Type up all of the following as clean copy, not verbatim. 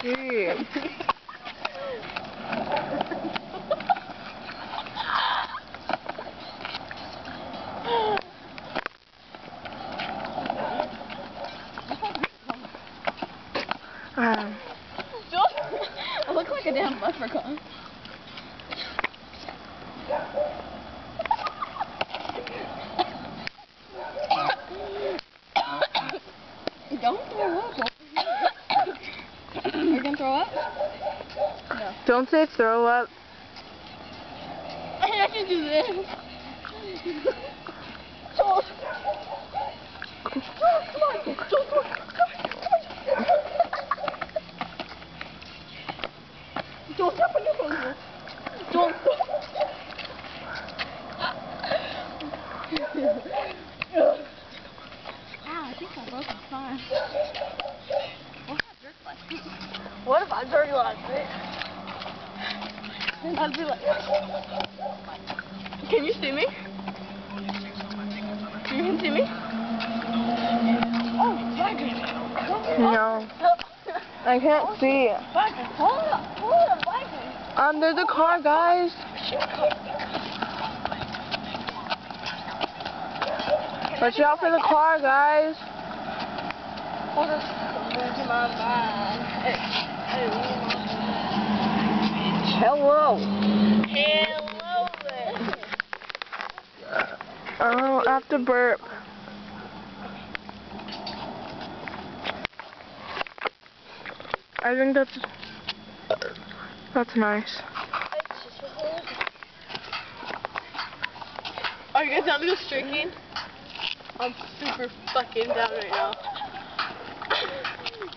Gee. I look like a damn leprechaun. Don't throw up. Are you gonna throw up? No. Don't say throw up. I can do this. Joel. Joel, come on. Joel, come on. Joel, stop on your phone. Joel, stop. Ow, I think I broke my spine. What if I jerk like this? Then I'd be like, can you see me? You can see me? Oh my goodness. No. I can't see. Hold up, There's a car, guys. Watch out for the car, guys. Hold up. My mind. Hello. Hello there. Oh, I have to burp. I think that's nice. Are you guys down to go streaking? I'm super fucking down right now.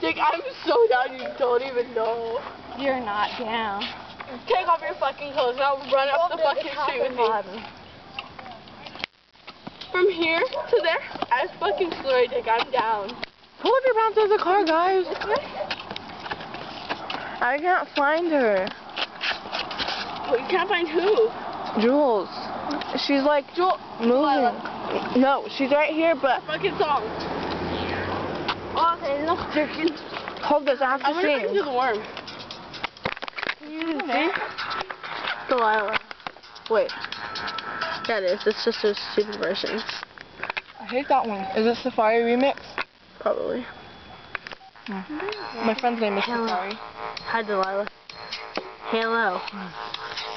Jake, I'm so down you don't even know. You're not down. Take off your fucking clothes and I'll run up the fucking street with you. From here to there, I fucking swear, Jake, I'm down. Pull up your pants, there's a car, guys. I can't find her. Well, you can't find who? Jules. She's like moving. No, she's right here, but Fucking song. Okay, enough jerking. hold this, I have to I'm gonna sing. do the worm. You see? Delilah. Wait. Yeah, it is. It's just a stupid version. I hate that one. Is it Safari remix? Probably. My friend's name is Safari. Hi, Delilah. Hello.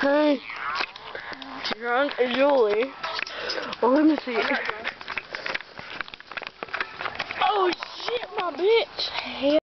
Hey. Drunk Julie. Well, let me see. Oh, shit, my bitch.